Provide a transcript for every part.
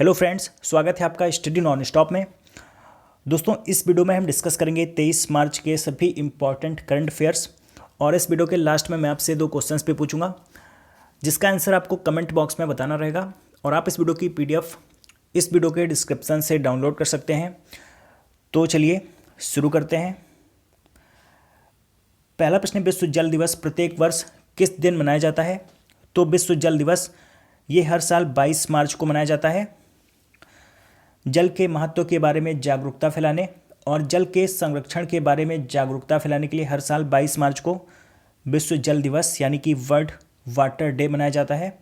Hello friends, स्वागत है आपका स्टडी नॉन स्टॉप में। दोस्तों, इस वीडियो में हम डिस्कस करेंगे 23 मार्च के सभी इंपॉर्टेंट करंट अफेयर्स। और इस वीडियो के लास्ट में मैं आपसे 2 क्वेश्चंस पे पूछूंगा, जिसका आंसर आपको कमेंट बॉक्स में बताना रहेगा। और आप इस वीडियो की PDF इस वीडियो के डिस्क्रिप्शन से डाउनलोड कर सकते हैं। तो चलिए शुरू करते हैं। पहला प्रश्न, विश्व जल दिवस प्रत्येक वर्ष किस दिन मनाया जाता है? तो विश्व जल दिवस ये हर साल 22 मार्च को मनाया जाता है। जल के महत्व के बारे में जागरूकता फैलाने और जल के संरक्षण के बारे में जागरूकता फैलाने के लिए हर साल 22 मार्च को विश्व जल दिवस यानी कि वर्ल्ड वाटर डे मनाया जाता है।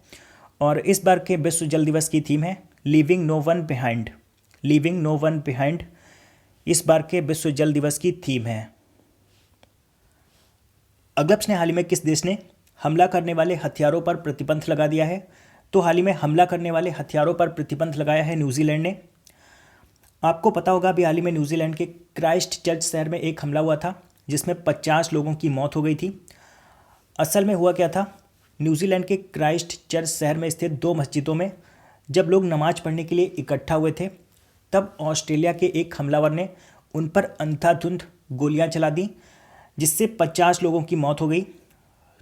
और इस बार के विश्व जल दिवस की थीम है leaving no one behind. Leaving no one behind इस बार के विश्व जल दिवस की थीम है। अगला प्रश्न, हाल ही में किस देश ने हमला करने वाले हथियारों पर प्रतिबंध लगा दिया है? तो हाल ही में हमला करने वाले हथियारों पर प्रतिबंध लगाया है न्यूजीलैंड ने। आपको पता होगा, अभी हाल ही में न्यूजीलैंड के क्राइस्ट चर्च शहर में एक हमला हुआ था, जिसमें 50 लोगों की मौत हो गई थी। असल में हुआ क्या था, न्यूजीलैंड के क्राइस्ट चर्च शहर में स्थित 2 मस्जिदों में जब लोग नमाज पढ़ने के लिए इकट्ठा हुए थे, तब ऑस्ट्रेलिया के एक हमलावर ने उन पर अंधाधुंध गोलियां चला दी, जिससे 50 लोगों की मौत हो गई।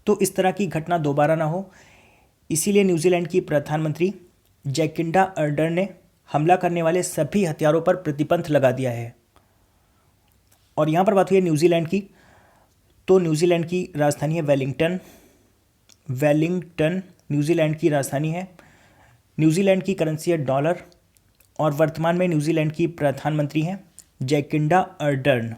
तो इस तरह की घटना दोबारा ना हो, इसीलिए न्यूजीलैंड की प्रधानमंत्री जैकिंडा अर्डर्न ने हमला करने वाले सभी हथियारों पर प्रतिबंध लगा दिया है। और यहाँ पर बात हुई है न्यूजीलैंड की, तो न्यूजीलैंड की राजधानी है वेलिंगटन। वेलिंगटन न्यूजीलैंड की राजधानी है। न्यूजीलैंड की करेंसी है डॉलर। और वर्तमान में न्यूजीलैंड की प्रधानमंत्री हैं Jacinda Ardern.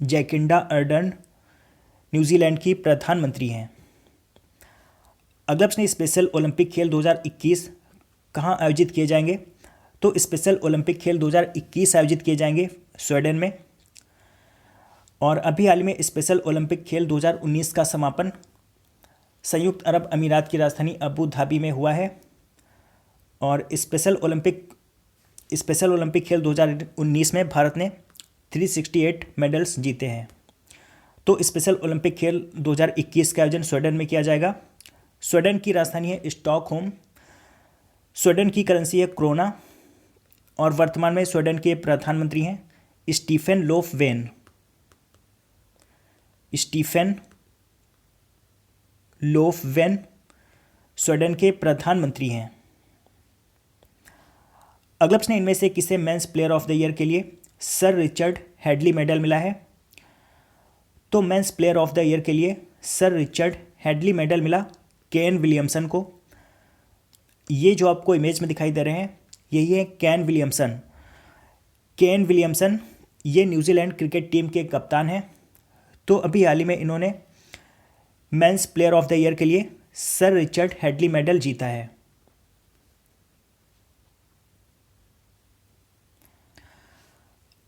Jacinda Ardern New Zealand की प्रधानमंत्री हैं। अगला प्रश्न, स्पेशल ओलंपिक खेल 2021 कहाँ आयोजित किए जाएंगे? तो स्पेशल ओलंपिक खेल 2021 आयोजित किए जाएंगे स्वीडन में। और अभी हाल में स्पेशल ओलंपिक खेल 2019 का समापन संयुक्त अरब अमीरात की राजधानी अबू धाबी में हुआ है। और स्पेशल ओलंपिक खेल 2019 में भारत ने 368 मेडल्स जीते हैं। तो स्पेशल ओलंपिक खेल 2021 का आयोजन स्वीडन में किया जाएगा। स्वीडन की राजधानी है स्टॉकहोम। स्वीडन की करेंसी है क्रोना। और वर्तमान में स्वीडन के प्रधानमंत्री हैं Stefan Lofven. Stefan Lofven Sweden के प्रधानमंत्री हैं। अगला प्रश्न, इनमें से किसे men's player of the year के लिए सर रिचर्ड हैडली मेडल मिला है? तो men's player of the year के लिए सर रिचर्ड हैडली मेडल मिला केन विलियमसन को। ये जो आपको इमेज में दिखाई दे रहे हैं, यही है केन विलियमसन। केन विलियमसन ये न्यूजीलैंड क्रिकेट टीम के कप्तान हैं। तो अभी हाल ही में इन्होंने mains player of the year के लिए सर रिचर्ड हैडली मेडल जीता है।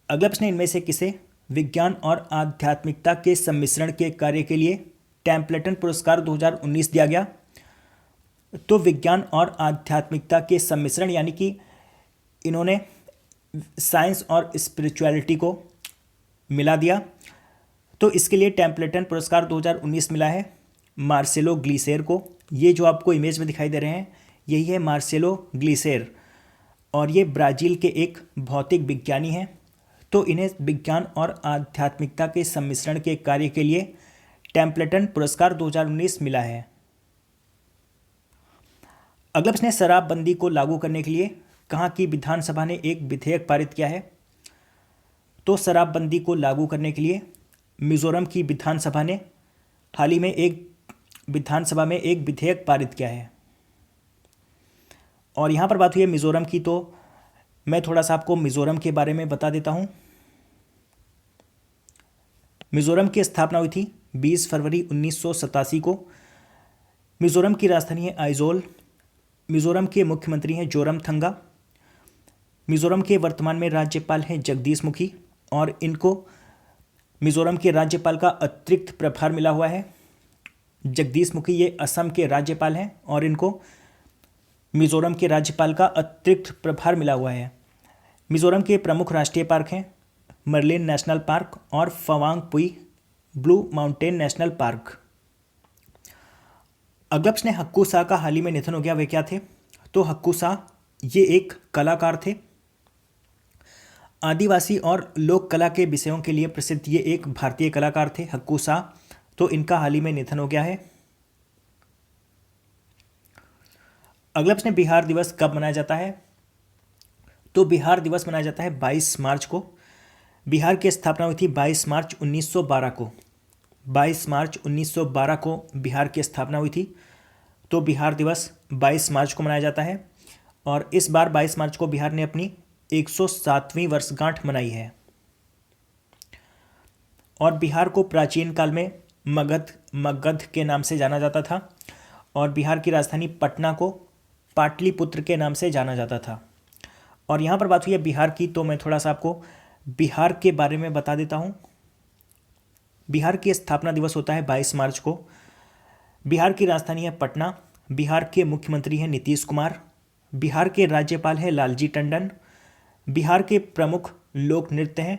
अगला प्रश्न, इनमें से किसे विज्ञान और आध्यात्मिकता के सम्मिश्रण के कार्य के लिए टेम्पलेटन पुरस्कार 2019 दिया गया? तो विज्ञान और आध्यात्मिकता के सम्मिश्रण यानी कि इन्होंने साइंस और स्पिरिचुअलिटी को मिला दिया, तो इसके लिए टेम्पलेटन पुरस्कार 2019 मिला है मार्सेलो ग्लीसेर को। ये जो आपको इमेज में दिखाई दे रहे हैं, यही है मार्सेलो ग्लीसेर। और ये ब्राज़ील के एक भौतिक विज्ञानी हैं। तो इन्हें विज्ञान और आध्यात्मिकता के सम्मिश्रण के कार्य के लिए टेम्पलेटन पुरस्कार 2019 मिला है। अगला प्रश्न, शराबबंदी को लागू करने के लिए कहाँ की विधानसभा ने एक विधेयक पारित किया है? तो शराबबंदी को लागू करने के लिए मिजोरम की विधानसभा ने हाल ही में एक विधेयक पारित किया है। और यहाँ पर बात हुई है मिजोरम की, तो मैं थोड़ा सा आपको मिजोरम के बारे में बता देता हूँ। मिजोरम की स्थापना हुई थी 20 फरवरी 1987 को। मिजोरम की राजधानी है आइजोल। मिजोरम के मुख्यमंत्री हैं जोरमथंगा। मिजोरम के वर्तमान में राज्यपाल हैं जगदीश मुखी। और इनको मिजोरम के राज्यपाल का अतिरिक्त प्रभार मिला हुआ है। जगदीश मुखी ये असम के राज्यपाल हैं और इनको मिजोरम के राज्यपाल का अतिरिक्त प्रभार मिला हुआ है। मिजोरम के प्रमुख राष्ट्रीय पार्क हैं मर्लिन नेशनल पार्क और फवांग पुई ब्लू माउंटेन नेशनल पार्क। अगब्स ने हक्कू शाह का हाल ही में निधन हो गया, वे क्या थे? तो हक्कू शाह ये एक कलाकार थे, आदिवासी और लोक कला के विषयों के लिए प्रसिद्ध ये एक भारतीय कलाकार थे हक्कू शाह। तो इनका हाल ही में निधन हो गया है। अगब्स ने बिहार दिवस कब मनाया जाता है? तो बिहार दिवस मनाया जाता है 22 मार्च को। बिहार की स्थापना हुई थी 22 मार्च 1912 को। 22 मार्च 1912 को बिहार की स्थापना हुई थी। तो बिहार दिवस 22 मार्च को मनाया जाता है और इस बार 22 मार्च को बिहार ने अपनी 107वीं वर्षगांठ मनाई है। और बिहार को प्राचीन काल में मगध के नाम से जाना जाता था और बिहार की राजधानी पटना को पाटलिपुत्र के नाम से जाना जाता था। और यहाँ पर बात हुई है बिहार की, तो मैं थोड़ा सा आपको बिहार के बारे में बता देता हूँ। बिहार की स्थापना दिवस होता है 22 मार्च को। बिहार की राजधानी है पटना। बिहार के मुख्यमंत्री हैं नीतीश कुमार। बिहार के राज्यपाल हैं लालजी टंडन। बिहार के प्रमुख लोक नृत्य हैं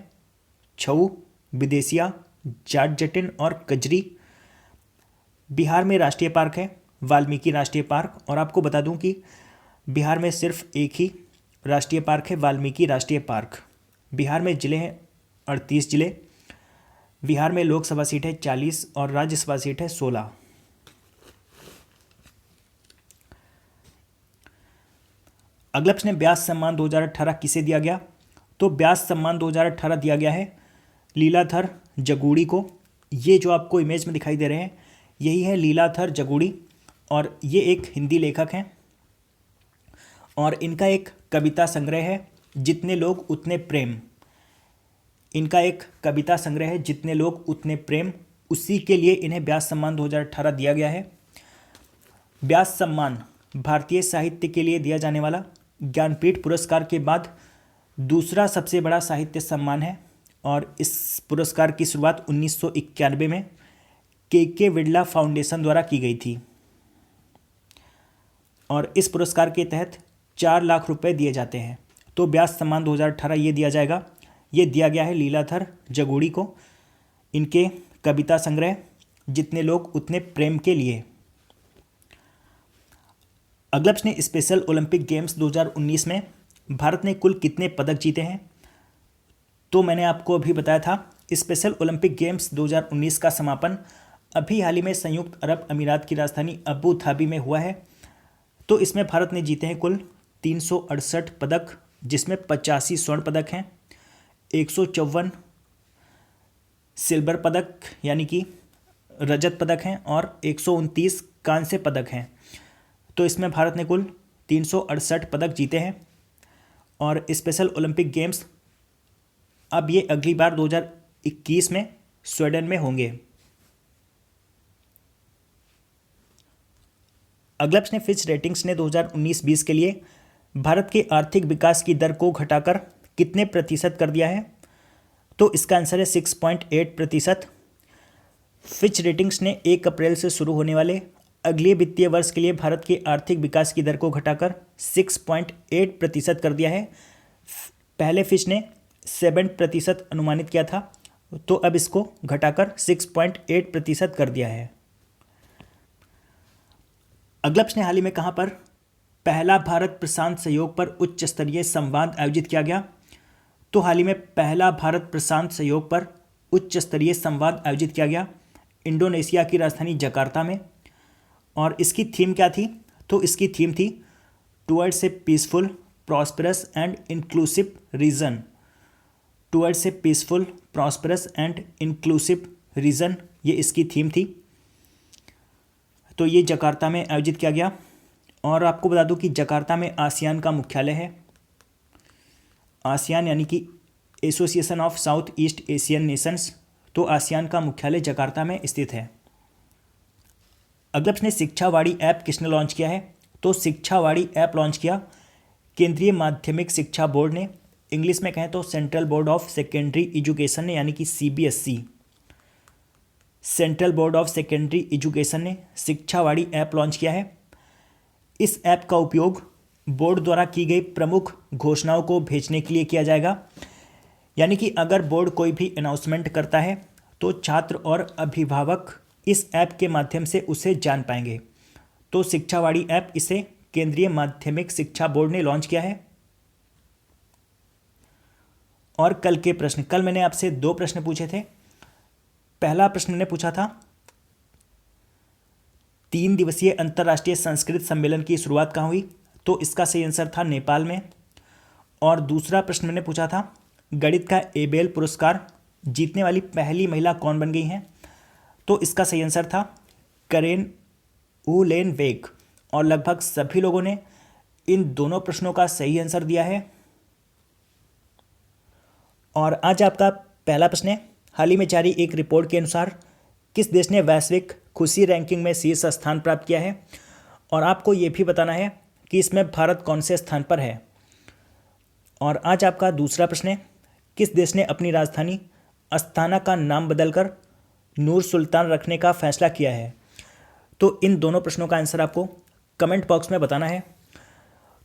छऊ, विदेसिया, जाट जटिन और कजरी। बिहार में राष्ट्रीय पार्क है वाल्मीकि राष्ट्रीय पार्क। और आपको बता दूं कि बिहार में सिर्फ एक ही राष्ट्रीय पार्क है, वाल्मीकि राष्ट्रीय पार्क। बिहार में जिले हैं 38 जिले। बिहार में लोकसभा सीट है 40 और राज्यसभा सीट है 16। अगलप्स ने व्यास सम्मान 2018 किसे दिया गया? तो व्यास सम्मान 2018 दिया गया है लीलाधर जगूड़ी को। ये जो आपको इमेज में दिखाई दे रहे हैं यही है लीलाधर जगूड़ी और ये एक हिंदी लेखक हैं और इनका एक कविता संग्रह है जितने लोग उतने प्रेम। इनका एक कविता संग्रह है जितने लोग उतने प्रेम, उसी के लिए इन्हें व्यास सम्मान 2018 दिया गया है। व्यास सम्मान भारतीय साहित्य के लिए दिया जाने वाला ज्ञानपीठ पुरस्कार के बाद दूसरा सबसे बड़ा साहित्य सम्मान है और इस पुरस्कार की शुरुआत 1991 में के बिड़ला फाउंडेशन द्वारा की गई थी और इस पुरस्कार के तहत 4 लाख रुपए दिए जाते हैं। तो व्यास सम्मान 2018 ये दिया जाएगा, ये दिया गया है लीलाधर जगूड़ी को, इनके कविता संग्रह जितने लोग उतने प्रेम के लिए। अगलप्स ने स्पेशल ओलंपिक गेम्स 2019 में भारत ने कुल कितने पदक जीते हैं? तो मैंने आपको अभी बताया था स्पेशल ओलंपिक गेम्स 2019 का समापन अभी हाल ही में संयुक्त अरब अमीरात की राजधानी अबू धाबी में हुआ है। तो इसमें भारत ने जीते हैं कुल 368 पदक, जिसमें 85 स्वर्ण पदक हैं, 154 सिल्वर पदक यानी कि रजत पदक हैं और 129 कांस्य पदक हैं। तो इसमें भारत ने कुल 368 पदक जीते हैं और स्पेशल ओलंपिक गेम्स अब ये अगली बार 2021 में स्वीडन में होंगे। अगलप्स ने फिच रेटिंग्स ने 2019-20 के लिए भारत के आर्थिक विकास की दर को घटाकर कितने प्रतिशत कर दिया है? तो इसका आंसर है 6.8%। फिच रेटिंग्स ने 1 अप्रैल से शुरू होने वाले अगले वित्तीय वर्ष के लिए भारत के आर्थिक विकास की दर को घटाकर 6.8% कर दिया है। पहले फिच ने 7% अनुमानित किया था, तो अब इसको घटाकर 6.8% कर दिया है। अगलप्स ने हाल ही में कहाँ पर पहला भारत प्रशांत सहयोग पर उच्च स्तरीय संवाद आयोजित किया गया? तो हाल ही में पहला भारत प्रशांत सहयोग पर उच्च स्तरीय संवाद आयोजित किया गया इंडोनेशिया की राजधानी जकार्ता में। और इसकी थीम क्या थी? तो इसकी थीम थी towards a peaceful, prosperous and inclusive region. Towards a peaceful, prosperous and inclusive region, ये इसकी थीम थी। तो ये जकार्ता में आयोजित किया गया। और आपको बता दूं कि जकार्ता में आसियान का मुख्यालय है। आसियान यानी कि association of south east Asian Nations, तो आसियान का मुख्यालय जकार्ता में स्थित है। अगलप्स ने शिक्षावाड़ी ऐप किसने लॉन्च किया है? तो शिक्षावाड़ी ऐप लॉन्च किया केंद्रीय माध्यमिक शिक्षा बोर्ड ने, इंग्लिश में कहें तो central board of secondary education ने, यानी कि CBSE, central board of secondary education ने शिक्षावाड़ी ऐप लॉन्च किया है। इस ऐप का उपयोग बोर्ड द्वारा की गई प्रमुख घोषणाओं को भेजने के लिए किया जाएगा, यानी कि अगर बोर्ड कोई भी अनाउंसमेंट करता है तो छात्र और अभिभावक इस ऐप के माध्यम से उसे जान पाएंगे। तो शिक्षावाणी ऐप इसे केंद्रीय माध्यमिक शिक्षा बोर्ड ने लॉन्च किया है। और कल के प्रश्न, कल मैंने आपसे 2 प्रश्न पूछे थे। पहला प्रश्न मैंने पूछा था 3 दिवसीय अंतर्राष्ट्रीय संस्कृत सम्मेलन की शुरुआत कहाँ हुई, तो इसका सही आंसर था नेपाल में। और दूसरा प्रश्न मैंने पूछा था गणित का एबेल पुरस्कार जीतने वाली पहली महिला कौन बन गई हैं, तो इसका सही आंसर था करेन उलेनवेग। और लगभग सभी लोगों ने इन दोनों प्रश्नों का सही आंसर दिया है। और आज आपका पहला प्रश्न है, हाल ही में जारी एक रिपोर्ट के अनुसार किस देश ने वैश्विक खुशी रैंकिंग में शीर्ष स्थान प्राप्त किया है। और आपको ये भी बताना है कि इसमें भारत कौन से स्थान पर है। और आज आपका दूसरा प्रश्न है, किस देश ने अपनी राजधानी अस्ताना का नाम बदलकर नूर सुल्तान रखने का फैसला किया है। तो इन दोनों प्रश्नों का आंसर आपको कमेंट बॉक्स में बताना है।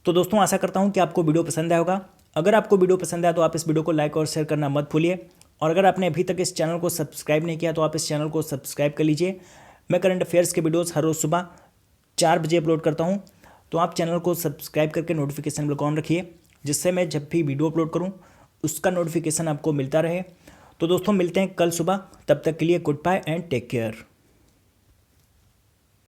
तो दोस्तों आशा करता हूं कि आपको वीडियो पसंद आया होगा। अगर आपको वीडियो पसंद आया तो आप इस वीडियो को लाइक और शेयर करना मत भूलिए। और अगर आपने अभी तक इस चैनल को सब्सक्राइब नहीं किया तो आप इस चैनल को सब्सक्राइब कर लीजिए। मैं करंट अफेयर्स के वीडियोस हर रोज़ सुबह 4 बजे अपलोड करता हूं, तो आप चैनल को सब्सक्राइब करके नोटिफिकेशन बेल ऑन रखिए, जिससे मैं जब भी वीडियो अपलोड करूं उसका नोटिफिकेशन आपको मिलता रहे। तो दोस्तों मिलते हैं कल सुबह, तब तक के लिए goodbye and take care.